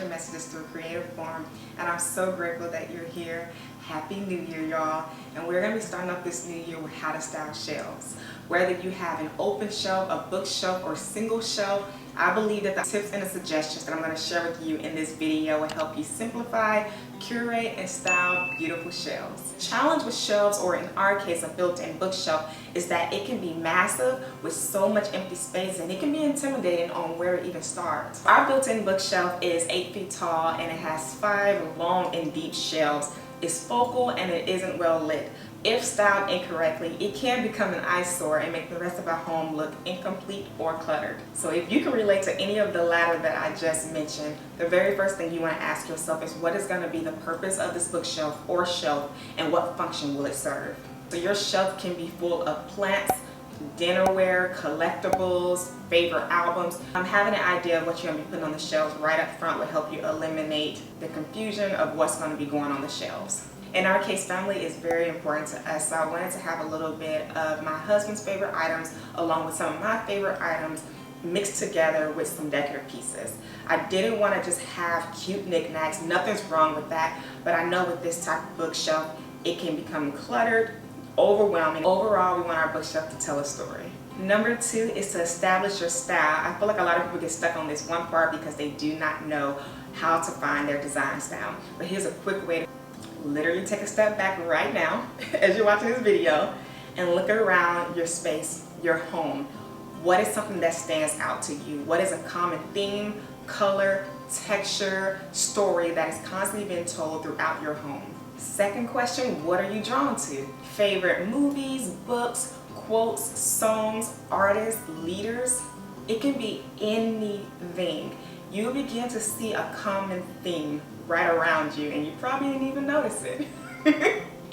your messages through creative form, and I'm so grateful that you're here. Happy New Year, y'all. And we're going to be starting off this new year with how to style shelves. Whether you have an open shelf, a bookshelf, or single shelf, I believe that the tips and the suggestions that I'm going to share with you in this video will help you simplify, curate, and style beautiful shelves. Challenge with shelves, or in our case a built-in bookshelf, is that it can be massive with so much empty space, and it can be intimidating on where to even start. Our built-in bookshelf is 8 feet tall and it has 5 long and deep shelves. It's focal and it isn't well lit. If styled incorrectly, it can become an eyesore and make the rest of our home look incomplete or cluttered. So if you can relate to any of the latter that I just mentioned, the very first thing you want to ask yourself is, what is going to be the purpose of this bookshelf or shelf, and what function will it serve? So your shelf can be full of plants, dinnerware, collectibles, favorite albums. Having an idea of what you're going to be putting on the shelves right up front will help you eliminate the confusion of what's going to be going on the shelves. In our case, family is very important to us, so I wanted to have a little bit of my husband's favorite items along with some of my favorite items mixed together with some decorative pieces. I didn't want to just have cute knickknacks. Nothing's wrong with that, but I know with this type of bookshelf, it can become cluttered, overwhelming. Overall, we want our bookshelf to tell a story. Number 2 is to establish your style. I feel like a lot of people get stuck on this one part because they do not know how to find their design style. But here's a quick way to literally take a step back right now as you're watching this video and look around your space, your home. What is something that stands out to you? What is a common theme, color, texture, story that is constantly being told throughout your home? Second question, what are you drawn to? Favorite movies, books, quotes, songs, artists, leaders? It can be anything. You'll begin to see a common theme right around you, and you probably didn't even notice it.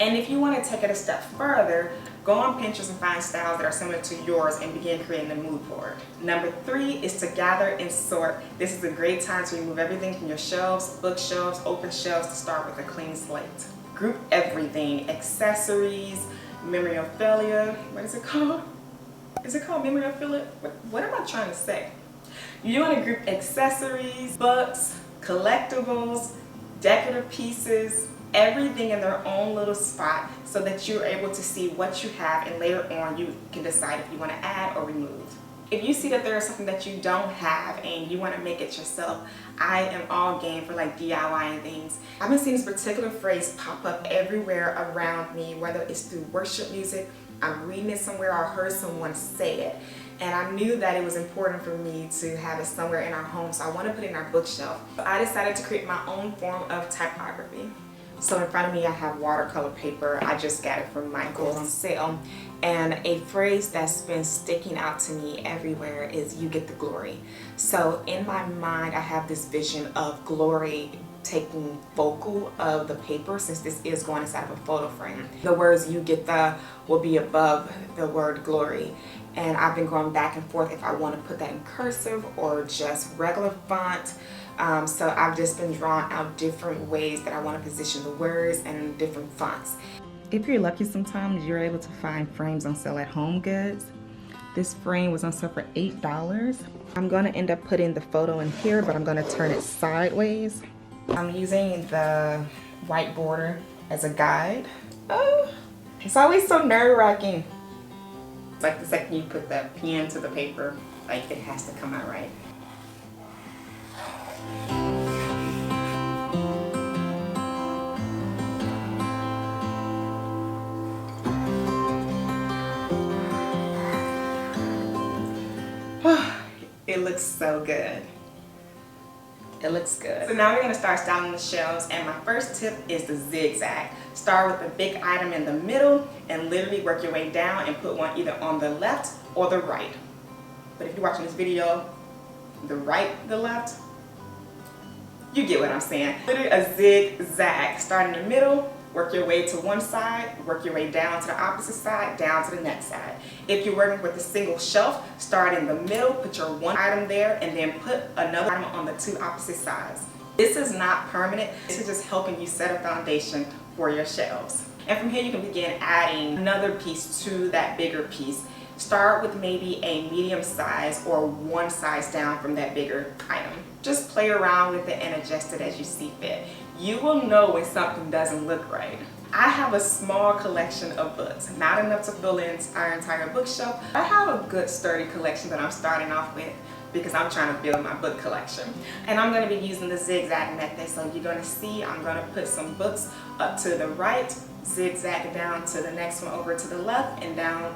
And if you want to take it a step further, go on Pinterest and find styles that are similar to yours and begin creating a mood board. Number 3 is to gather and sort. This is a great time to remove everything from your shelves, bookshelves, open shelves, to start with a clean slate. Group everything: accessories, memorabilia. What is it called? Is it called memorabilia? What am I trying to say? You want to group accessories, books, collectibles, decorative pieces, everything in their own little spot so that you're able to see what you have, and later on you can decide if you want to add or remove. If you see that there is something that you don't have and you want to make it yourself, I am all game for like DIY and things. I've been seeing this particular phrase pop up everywhere around me, whether it's through worship music, I'm reading it somewhere, or heard someone say it. And I knew that it was important for me to have it somewhere in our home, so I want to put it in our bookshelf. So I decided to create my own form of typography. So in front of me I have watercolor paper. I just got it from Michael's on sale. And a phrase that's been sticking out to me everywhere is, you get the glory. So in my mind I have this vision of glory taking focal of the paper, since this is going inside of a photo frame. The words "you get the" will be above the word glory. And I've been going back and forth if I want to put that in cursive or just regular font. So I've just been drawing out different ways that I want to position the words and different fonts. If you're lucky, sometimes you're able to find frames on sale at Home Goods. This frame was on sale for $8. I'm going to end up putting the photo in here, but I'm going to turn it sideways. I'm using the white border as a guide. Oh, it's always so nerve-wracking. Like the second you put that pen to the paper, like it has to come out right. It looks so good. It looks good. So now we're going to start styling the shelves, and my first tip is the zigzag. Start with the big item in the middle and literally work your way down and put one either on the left or the right. But if you're watching this video, the right, the left, you get what I'm saying. Literally a zigzag. Start in the middle, work your way to one side, work your way down to the opposite side, down to the next side. If you're working with a single shelf, start in the middle, put your one item there, and then put another item on the 2 opposite sides. This is not permanent. This is just helping you set a foundation for your shelves. And from here you can begin adding another piece to that bigger piece. Start with maybe a medium size or one size down from that bigger item. Just play around with it and adjust it as you see fit. You will know when something doesn't look right. I have a small collection of books, not enough to fill in our entire bookshelf. I have a good sturdy collection that I'm starting off with because I'm trying to build my book collection. And I'm going to be using the zigzag method. So you're going to see I'm going to put some books up to the right, zigzag down to the next one over to the left, and down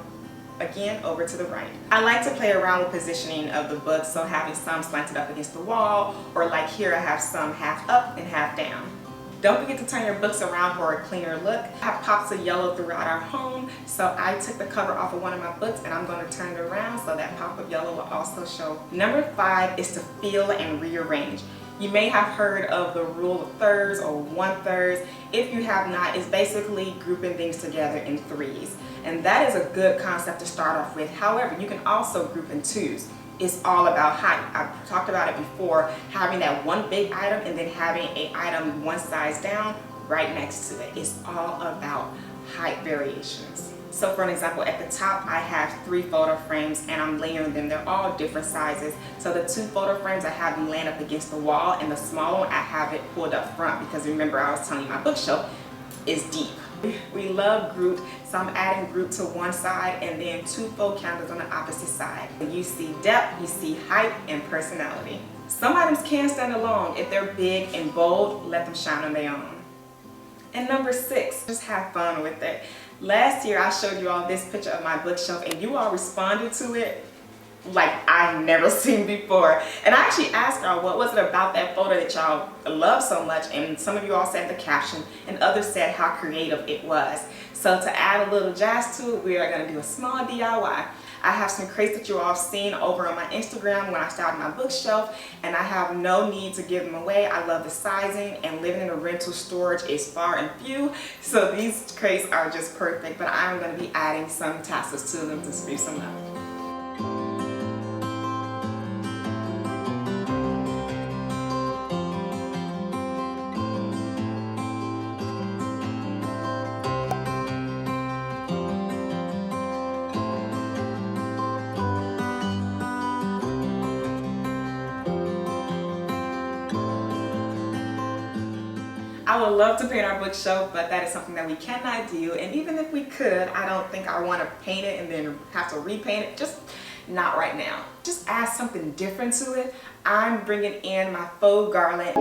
again over to the right. I like to play around with positioning of the books, so having some slanted up against the wall, or like here I have some half up and half down. Don't forget to turn your books around for a cleaner look. I have pops of yellow throughout our home, so I took the cover off of one of my books and I'm going to turn it around so that pop of yellow will also show. Number 5 is to fill and rearrange. You may have heard of the rule of thirds or 1/3. If you have not, it's basically grouping things together in threes. And that is a good concept to start off with. However, you can also group in twos. It's all about height. I've talked about it before, having that one big item and then having an item one size down right next to it. It's all about height variations. So for an example, at the top I have 3 photo frames and I'm layering them. They're all different sizes. So the 2 photo frames, I have them laying up against the wall, and the smaller one I have it pulled up front because remember I was telling you my bookshelf is deep. We love Groot, so I'm adding Groot to one side and then 2 faux candles on the opposite side. You see depth, you see height, and personality. Some items can stand alone. If they're big and bold, let them shine on their own. And number 6, just have fun with it. Last year I showed you all this picture of my bookshelf and you all responded to it like I've never seen before. And I actually asked y'all what was it about that photo that y'all love so much, and some of you all said the caption and others said how creative it was. So to add a little jazz to it, we are going to do a small DIY. I have some crates that you all seen over on my Instagram when I started my bookshelf, and I have no need to give them away. I love the sizing, and living in a rental storage is far and few, so these crates are just perfect. But I'm going to be adding some tassels to them to spruce them up. I would love to paint our bookshelf, but that is something that we cannot do. And even if we could, I don't think I want to paint it and then have to repaint it. Just not right now. Just add something different to it. I'm bringing in my faux garland.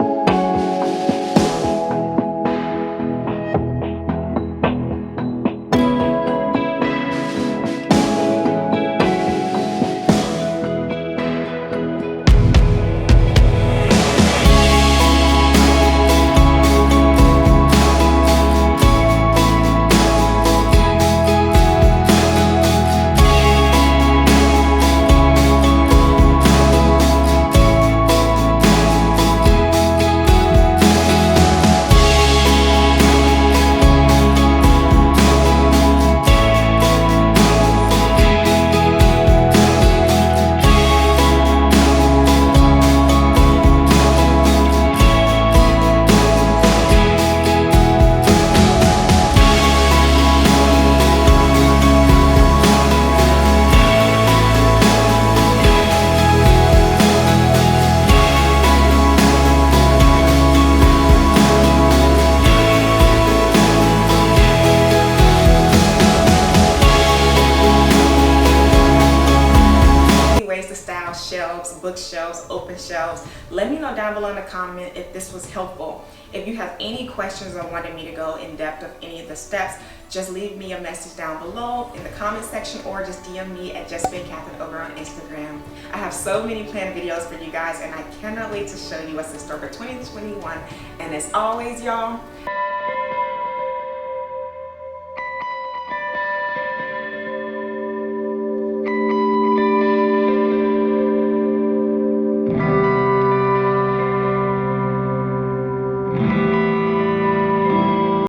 Shelves, bookshelves, open shelves. Let me know down below in the comment if this was helpful. If you have any questions or wanted me to go in depth of any of the steps, just leave me a message down below in the comment section or just DM me at Katherine over on Instagram. I have so many planned videos for you guys and I cannot wait to show you what's in store for 2021. And as always, y'all,